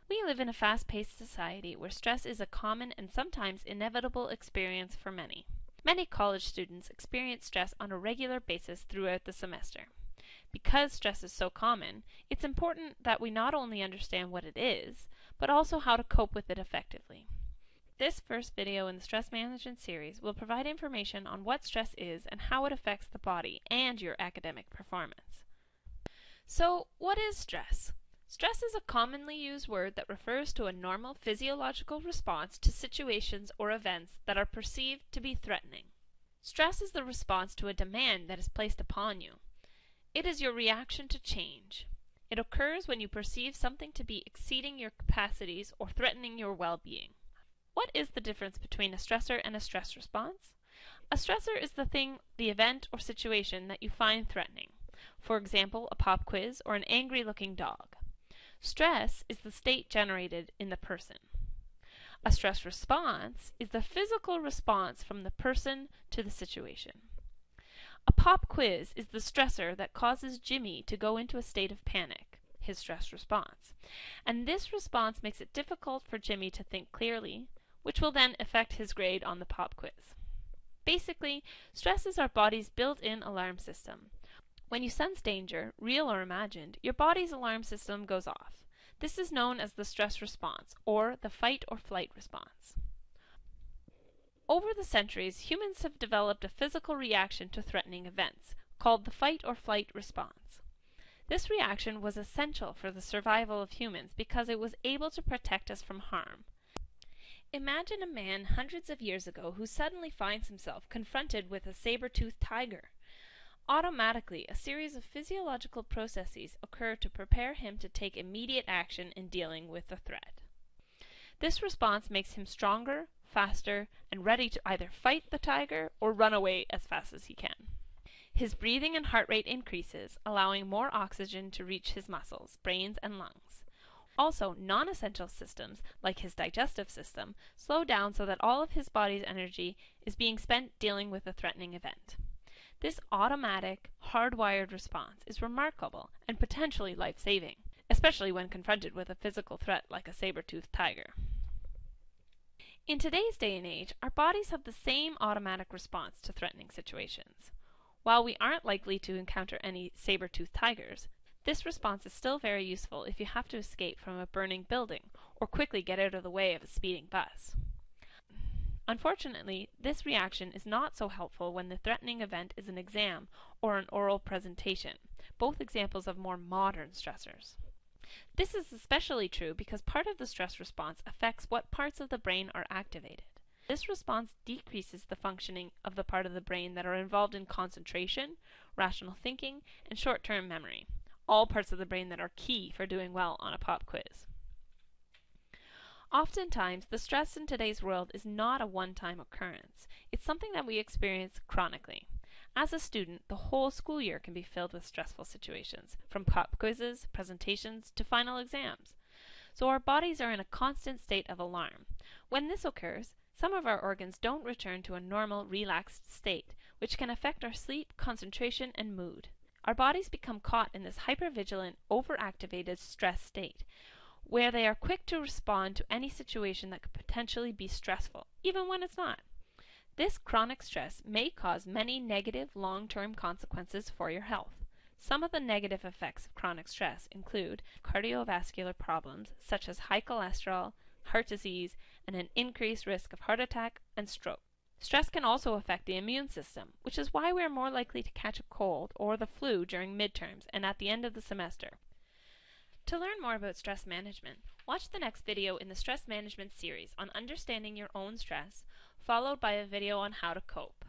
We live in a fast-paced society where stress is a common and sometimes inevitable experience for many. Many college students experience stress on a regular basis throughout the semester. Because stress is so common, it's important that we not only understand what it is, but also how to cope with it effectively. This first video in the stress management series will provide information on what stress is and how it affects the body and your academic performance. So, what is stress? Stress is a commonly used word that refers to a normal physiological response to situations or events that are perceived to be threatening. Stress is the response to a demand that is placed upon you. It is your reaction to change. It occurs when you perceive something to be exceeding your capacities or threatening your well-being. What is the difference between a stressor and a stress response? A stressor is the event or situation that you find threatening. For example, a pop quiz or an angry-looking dog. Stress is the state generated in the person. A stress response is the physical response from the person to the situation. A pop quiz is the stressor that causes Jimmy to go into a state of panic, his stress response. And this response makes it difficult for Jimmy to think clearly, which will then affect his grade on the pop quiz. Basically, stress is our body's built-in alarm system. When you sense danger, real or imagined, your body's alarm system goes off. This is known as the stress response, or the fight or flight response. Over the centuries, humans have developed a physical reaction to threatening events, called the fight or flight response. This reaction was essential for the survival of humans because it was able to protect us from harm. Imagine a man hundreds of years ago who suddenly finds himself confronted with a saber-toothed tiger. Automatically, a series of physiological processes occur to prepare him to take immediate action in dealing with the threat. This response makes him stronger, faster, and ready to either fight the tiger or run away as fast as he can. His breathing and heart rate increases, allowing more oxygen to reach his muscles, brains, and lungs. Also, non-essential systems, like his digestive system, slow down so that all of his body's energy is being spent dealing with a threatening event. This automatic, hardwired response is remarkable and potentially life-saving, especially when confronted with a physical threat like a saber-toothed tiger. In today's day and age, our bodies have the same automatic response to threatening situations. While we aren't likely to encounter any saber-toothed tigers, this response is still very useful if you have to escape from a burning building or quickly get out of the way of a speeding bus. Unfortunately, this reaction is not so helpful when the threatening event is an exam or an oral presentation, both examples of more modern stressors. This is especially true because part of the stress response affects what parts of the brain are activated. This response decreases the functioning of the part of the brain that are involved in concentration, rational thinking, and short-term memory, all parts of the brain that are key for doing well on a pop quiz. Oftentimes, the stress in today's world is not a one-time occurrence. It's something that we experience chronically. As a student, the whole school year can be filled with stressful situations, from pop quizzes, presentations, to final exams. So our bodies are in a constant state of alarm. When this occurs, some of our organs don't return to a normal, relaxed state, which can affect our sleep, concentration, and mood. Our bodies become caught in this hypervigilant, overactivated stress state, where they are quick to respond to any situation that could potentially be stressful, even when it's not. This chronic stress may cause many negative long-term consequences for your health. Some of the negative effects of chronic stress include cardiovascular problems such as high cholesterol, heart disease, and an increased risk of heart attack and stroke. Stress can also affect the immune system, which is why we are more likely to catch a cold or the flu during midterms and at the end of the semester. To learn more about stress management, watch the next video in the stress management series on understanding your own stress, followed by a video on how to cope.